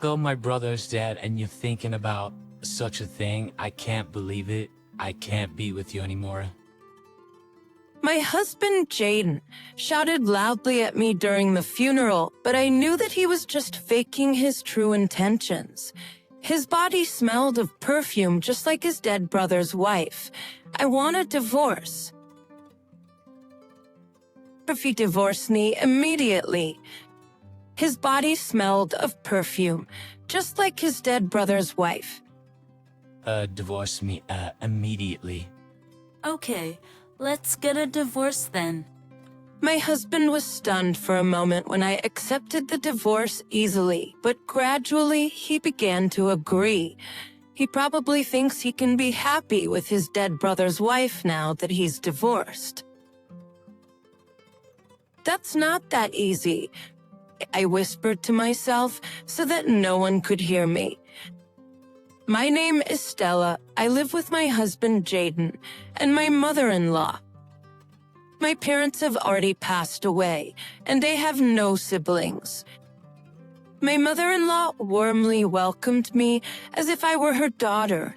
Go, my brother's dead, and you're thinking about such a thing. I can't believe it. I can't be with you anymore. My husband, Jaden, shouted loudly at me during the funeral, but I knew that he was just faking his true intentions. His body smelled of perfume just like his dead brother's wife. I want a divorce. If he divorced me immediately. His body smelled of perfume, just like his dead brother's wife. Divorce me, immediately. Okay, let's get a divorce then. My husband was stunned for a moment when I accepted the divorce easily, but gradually he began to agree. He probably thinks he can be happy with his dead brother's wife now that he's divorced. That's not that easy, I whispered to myself so that no one could hear me. My name is Stella. I live with my husband, Jaden, and my mother-in-law. My parents have already passed away, and they have no siblings. My mother-in-law warmly welcomed me as if I were her daughter.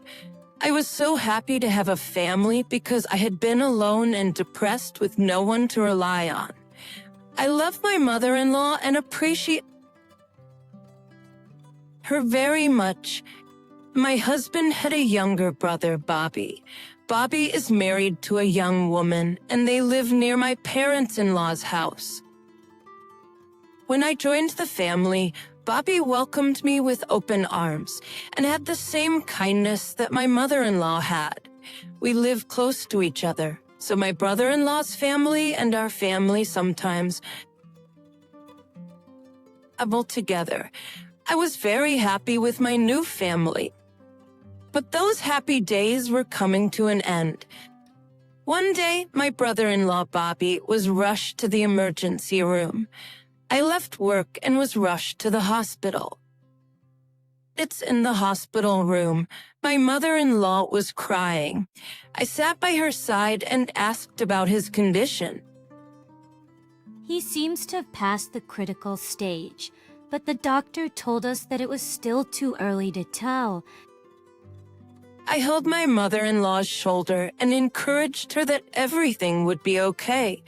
I was so happy to have a family because I had been alone and depressed with no one to rely on. I love my mother-in-law and appreciate her very much. My husband had a younger brother, Bobby. Bobby is married to a young woman, and they live near my parents-in-law's house. When I joined the family, Bobby welcomed me with open arms and had the same kindness that my mother-in-law had. We live close to each other, so my brother-in-law's family and our family sometimes travel together. I was very happy with my new family. But those happy days were coming to an end. One day, my brother-in-law Bobby was rushed to the emergency room. I left work and was rushed to the hospital. It's in the hospital room. My mother-in-law was crying. I sat by her side and asked about his condition. He seems to have passed the critical stage, but the doctor told us that it was still too early to tell. I held my mother-in-law's shoulder and encouraged her that everything would be okay.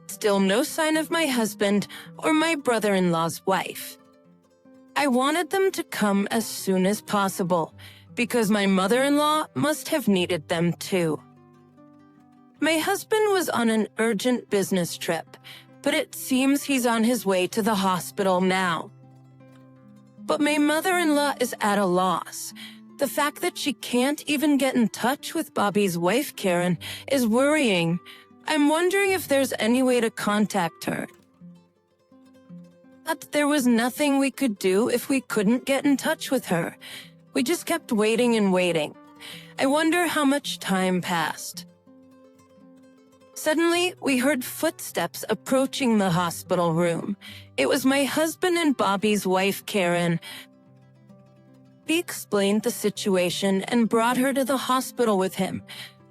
Still no sign of my husband or my brother-in-law's wife. I wanted them to come as soon as possible, because my mother-in-law must have needed them too. My husband was on an urgent business trip, but it seems he's on his way to the hospital now. But my mother-in-law is at a loss. The fact that she can't even get in touch with Bobby's wife, Karen, is worrying. I'm wondering if there's any way to contact her. But there was nothing we could do if we couldn't get in touch with her. We just kept waiting and waiting. I wonder how much time passed. Suddenly, we heard footsteps approaching the hospital room. It was my husband and Bobby's wife, Karen. He explained the situation and brought her to the hospital with him.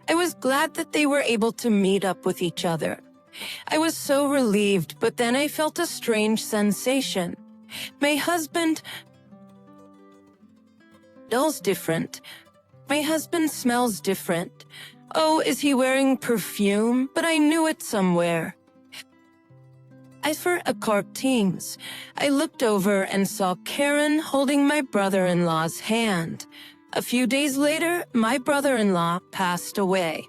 I was glad that they were able to meet up with each other. I was so relieved, but then I felt a strange sensation. My husband smells different. My husband smells different. Oh, is he wearing perfume? But I knew it somewhere. As for cartoons, I looked over and saw Karen holding my brother-in-law's hand. A few days later, my brother-in-law passed away.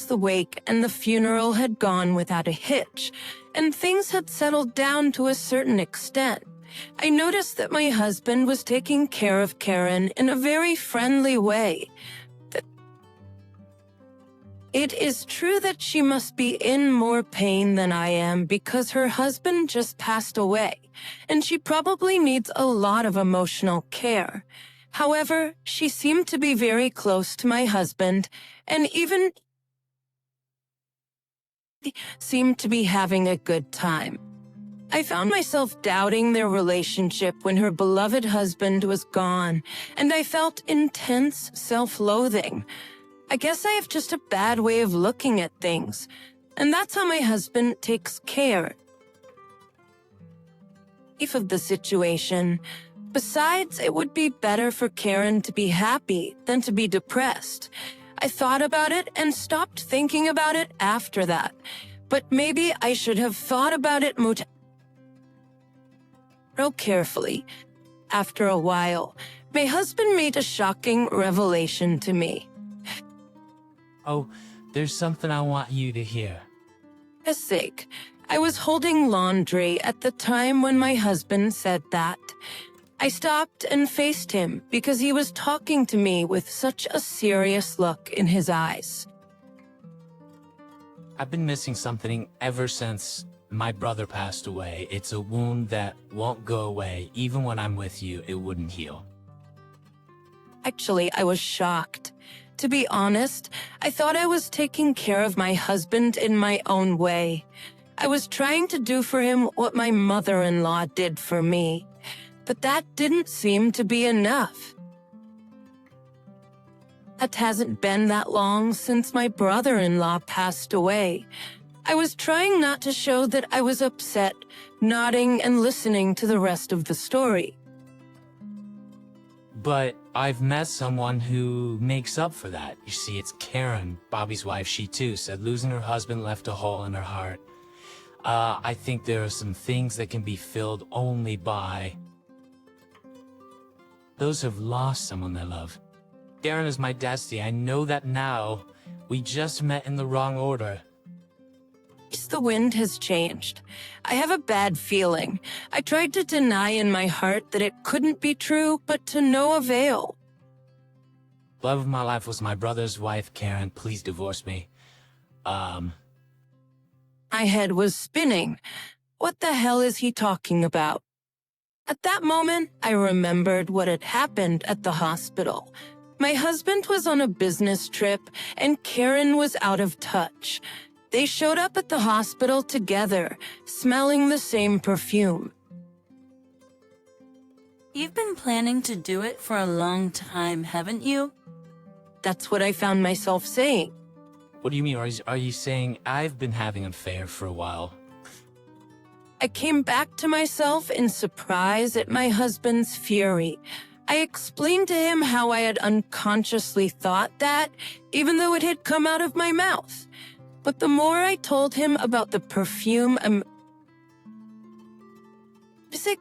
The wake and the funeral had gone without a hitch, and things had settled down to a certain extent. I noticed that my husband was taking care of Karen in a very friendly way. It is true that she must be in more pain than I am because her husband just passed away, and she probably needs a lot of emotional care. However, she seemed to be very close to my husband, and even seemed to be having a good time. I found myself doubting their relationship when her beloved husband was gone, and I felt intense self-loathing. I guess I have just a bad way of looking at things, and that's how my husband takes care. of the situation. Besides, it would be better for Karen to be happy than to be depressed. I thought about it and stopped thinking about it after that. But maybe I should have thought about it more carefully. After a while, my husband made a shocking revelation to me. Oh, there's something I want you to hear. For his sake, I was holding laundry at the time when my husband said that. I stopped and faced him because he was talking to me with such a serious look in his eyes. I've been missing something ever since my brother passed away. It's a wound that won't go away. Even when I'm with you, it wouldn't heal. Actually, I was shocked. To be honest, I thought I was taking care of my husband in my own way. I was trying to do for him what my mother-in-law did for me. But that didn't seem to be enough. It hasn't been that long since my brother-in-law passed away. I was trying not to show that I was upset, nodding and listening to the rest of the story. But I've met someone who makes up for that. You see, it's Karen, Bobby's wife. She too said losing her husband left a hole in her heart. I think there are some things that can be filled only by those who've lost someone they love. Karen is my destiny. I know that now. We just met in the wrong order. The wind has changed. I have a bad feeling. I tried to deny in my heart that it couldn't be true, but to no avail. Love of my life was my brother's wife, Karen. Please divorce me. My head was spinning. What the hell is he talking about? At that moment, I remembered what had happened at the hospital. My husband was on a business trip, and Karen was out of touch. They showed up at the hospital together, smelling the same perfume. You've been planning to do it for a long time, haven't you? That's what I found myself saying. What do you mean? Are you saying I've been having an affair for a while? I came back to myself in surprise at my husband's fury. I explained to him how I had unconsciously thought that, even though it had come out of my mouth. But the more I told him about the perfume and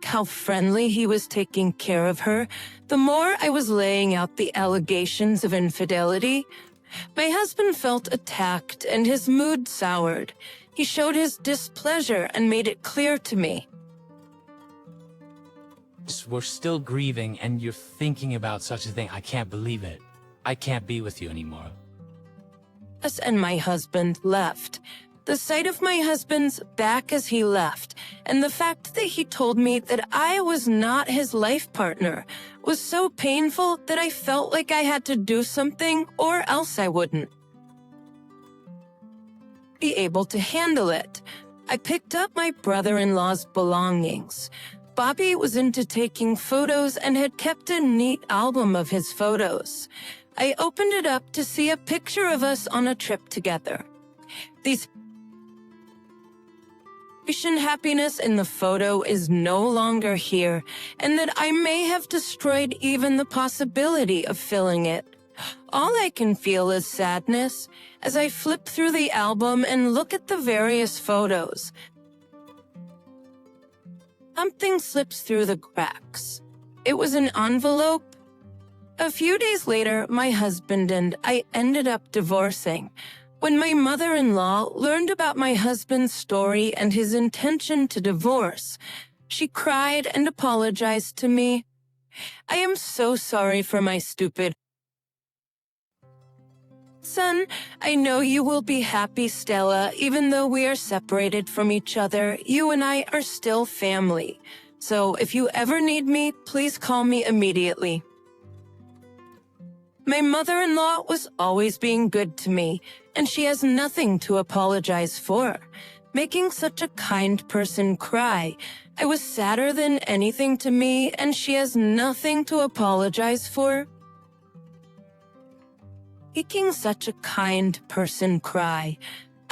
how friendly he was taking care of her, the more I was laying out the allegations of infidelity. My husband felt attacked and his mood soured. He showed his displeasure and made it clear to me. We're still grieving and you're thinking about such a thing. I can't believe it. I can't be with you anymore. Us and my husband left. The sight of my husband's back as he left, and the fact that he told me that I was not his life partner, was so painful that I felt like I had to do something or else I wouldn't be able to handle it. I picked up my brother-in-law's belongings. Bobby was into taking photos and had kept a neat album of his photos. I opened it up to see a picture of us on a trip together. These happiness in the photo is no longer here, and that I may have destroyed even the possibility of filling it. All I can feel is sadness as I flip through the album and look at the various photos. Something slips through the cracks. It was an envelope. A few days later, my husband and I ended up divorcing. When my mother-in-law learned about my husband's story and his intention to divorce, she cried and apologized to me. I am so sorry for my stupid son. I know you will be happy, Stella. Even though we are separated from each other, you and I are still family. So if you ever need me, please call me immediately. My mother-in-law was always being good to me, and she has nothing to apologize for. Making such a kind person cry, I was sadder than anything to me, and she has nothing to apologize for. Making such a kind person cry,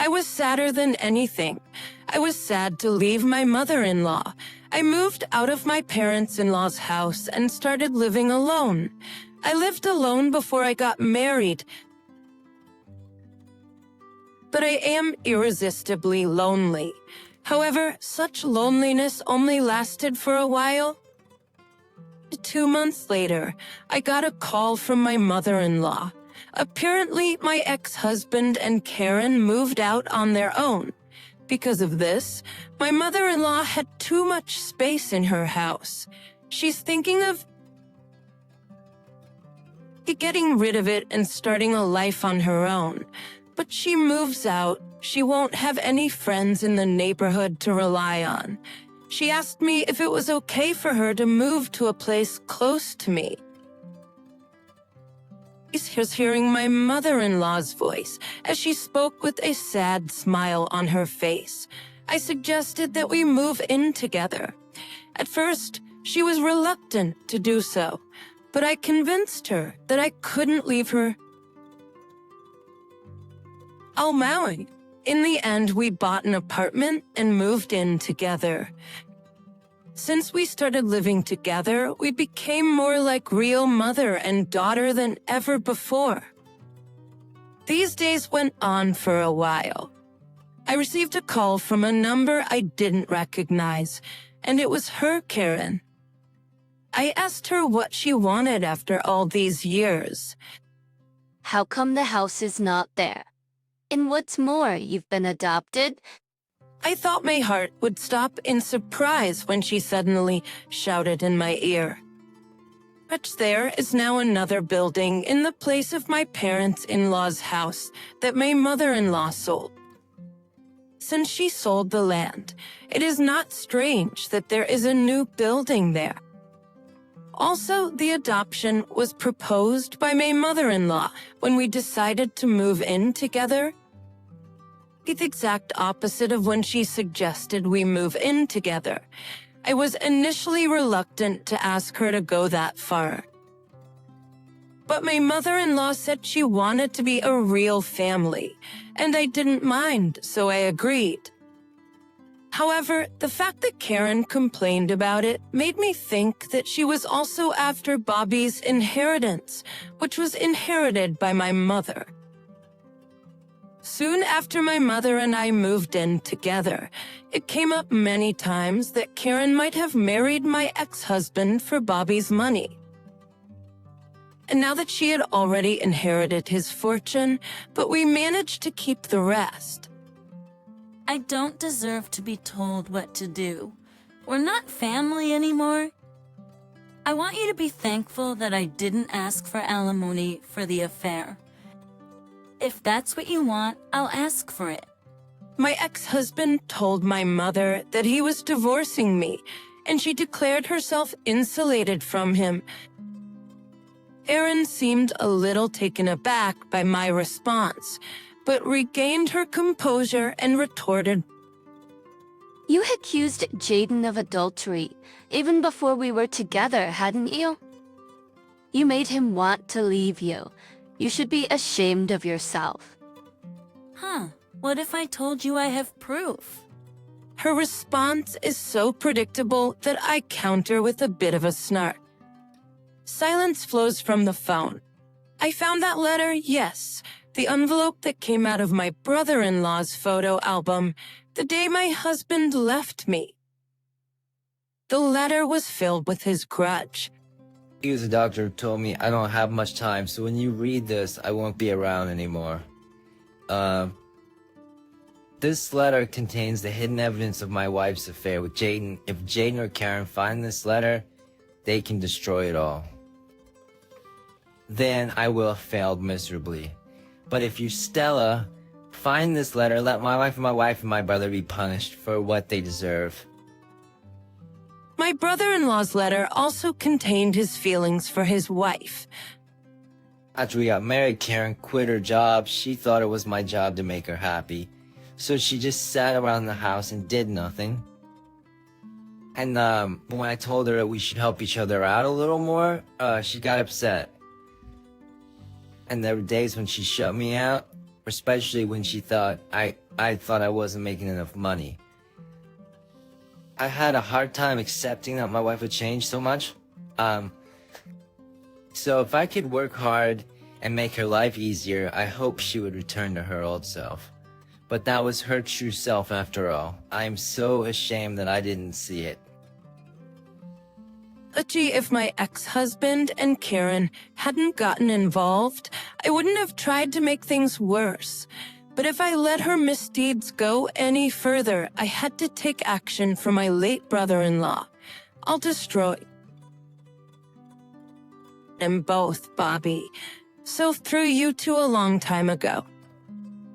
I was sadder than anything. I was sad to leave my mother-in-law. I moved out of my parents-in-law's house and started living alone. I lived alone before I got married. But I am irresistibly lonely. However, such loneliness only lasted for a while. 2 months later, I got a call from my mother-in-law. Apparently, my ex-husband and Karen moved out on their own. Because of this, my mother-in-law had too much space in her house. She's thinking of getting rid of it and starting a life on her own. But she moves out. She won't have any friends in the neighborhood to rely on. She asked me if it was okay for her to move to a place close to me. He's hearing my mother-in-law's voice as she spoke with a sad smile on her face. I suggested that we move in together. At first, she was reluctant to do so, but I convinced her that I couldn't leave her all Maui. In the end, we bought an apartment and moved in together. Since we started living together, we became more like real mother and daughter than ever before. These days went on for a while. I received a call from a number I didn't recognize, and it was her, Karen. I asked her what she wanted after all these years. How come the house is not there? And what's more, you've been adopted? I thought my heart would stop in surprise when she suddenly shouted in my ear. What's there is now another building in the place of my parents-in-law's house that my mother-in-law sold. Since she sold the land, it is not strange that there is a new building there. Also, the adoption was proposed by my mother-in-law when we decided to move in together. The exact opposite of when she suggested we move in together. I was initially reluctant to ask her to go that far. But my mother-in-law said she wanted to be a real family, and I didn't mind, so I agreed. However, the fact that Karen complained about it made me think that she was also after Bobby's inheritance, which was inherited by my mother. Soon after my mother and I moved in together, it came up many times that Karen might have married my ex-husband for Bobby's money. And now that she had already inherited his fortune, but we managed to keep the rest. I don't deserve to be told what to do. We're not family anymore. I want you to be thankful that I didn't ask for alimony for the affair. If that's what you want, I'll ask for it. My ex-husband told my mother that he was divorcing me, and she declared herself insulated from him. Erin seemed a little taken aback by my response, but regained her composure and retorted, You accused Jaden of adultery, even before we were together, hadn't you? You made him want to leave you. You should be ashamed of yourself. Huh, what if I told you I have proof? Her response is so predictable that I counter with a bit of a snark. Silence flows from the phone. I found that letter, yes, the envelope that came out of my brother-in-law's photo album the day my husband left me. The letter was filled with his grudge. He was a doctor who told me I don't have much time, so when you read this, I won't be around anymore. This letter contains the hidden evidence of my wife's affair with Jaden. If Jaden or Karen find this letter, they can destroy it all. Then I will have failed miserably. But if you, Stella, find this letter, let my wife and my brother be punished for what they deserve. My brother-in-law's letter also contained his feelings for his wife. After we got married, Karen quit her job. She thought it was my job to make her happy. So she just sat around the house and did nothing. And when I told her that we should help each other out a little more, she got upset. And there were days when she shut me out, especially when she thought I thought I wasn't making enough money. I had a hard time accepting that my wife would change so much. So if I could work hard and make her life easier, I hope she would return to her old self. But that was her true self after all. I am so ashamed that I didn't see it. Gee, if my ex-husband and Karen hadn't gotten involved, I wouldn't have tried to make things worse. But if I let her misdeeds go any further, I had to take action for my late brother-in-law. I'll destroy them both, Bobby. So through you two a long time ago.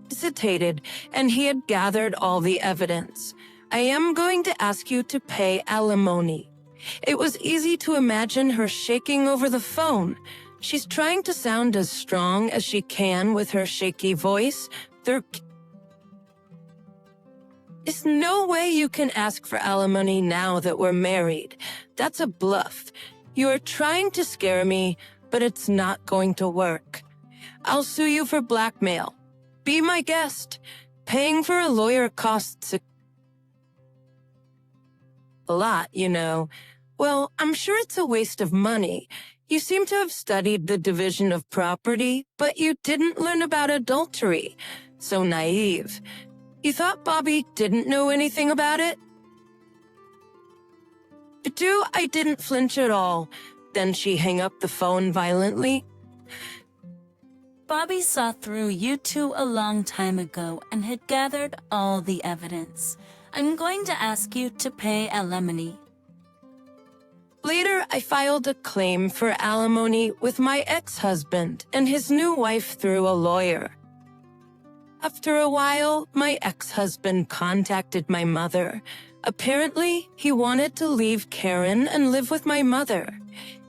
Hesitated, and he had gathered all the evidence. I am going to ask you to pay alimony. It was easy to imagine her shaking over the phone. She's trying to sound as strong as she can with her shaky voice. There is no way you can ask for alimony now that we're married. That's a bluff. You are trying to scare me, but it's not going to work. I'll sue you for blackmail. Be my guest. Paying for a lawyer costs a lot, you know. Well, I'm sure it's a waste of money. You seem to have studied the division of property, but you didn't learn about adultery. So naive. You thought Bobby didn't know anything about it? I didn't flinch at all. Then she hung up the phone violently. Bobby saw through you two a long time ago and had gathered all the evidence. I'm going to ask you to pay alimony. Later, I filed a claim for alimony with my ex-husband and his new wife through a lawyer. After a while, my ex-husband contacted my mother. Apparently, he wanted to leave Karen and live with my mother.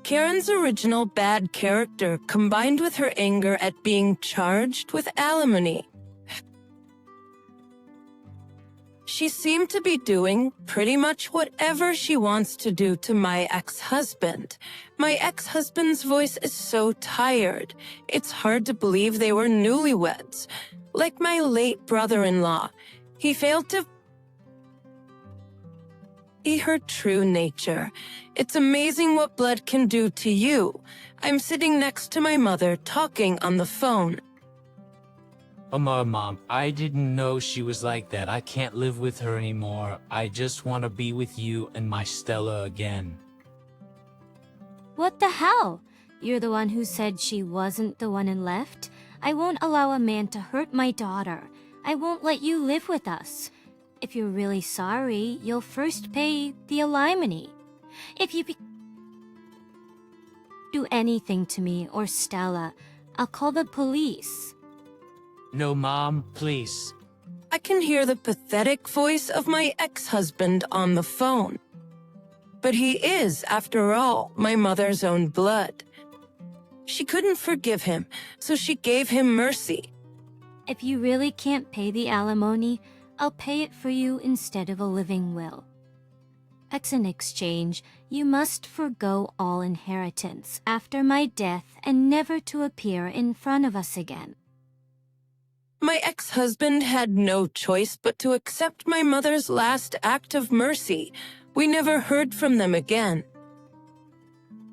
Karen's original bad character combined with her anger at being charged with alimony. She seemed to be doing pretty much whatever she wants to do to my ex-husband. My ex-husband's voice is so tired. It's hard to believe they were newlyweds. Like my late brother-in-law, he failed to see her true nature. It's amazing what blood can do to you. I'm sitting next to my mother talking on the phone. Mom, I didn't know she was like that. I can't live with her anymore. I just want to be with you and my Stella again. What the hell? You're the one who said she wasn't the one and left? I won't allow a man to hurt my daughter. I won't let you live with us. If you're really sorry, you'll first pay the alimony. If you do anything to me or Stella, I'll call the police. No, Mom, please. I can hear the pathetic voice of my ex-husband on the phone. But he is, after all, my mother's own blood. She couldn't forgive him, so she gave him mercy. If you really can't pay the alimony, I'll pay it for you instead of a living will. In exchange, you must forgo all inheritance after my death and never to appear in front of us again. My ex-husband had no choice but to accept my mother's last act of mercy. We never heard from them again.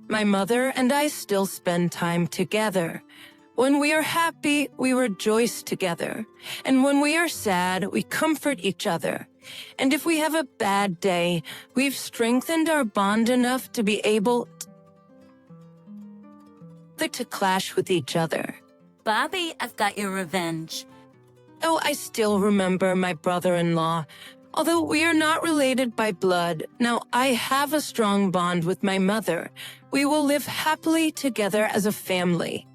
My mother and I still spend time together. When we are happy, we rejoice together. And when we are sad, we comfort each other. And if we have a bad day, we've strengthened our bond enough to be able to clash with each other. Bobby, I've got your revenge. Oh, I still remember my brother-in-law. Although we are not related by blood, now I have a strong bond with my mother. We will live happily together as a family.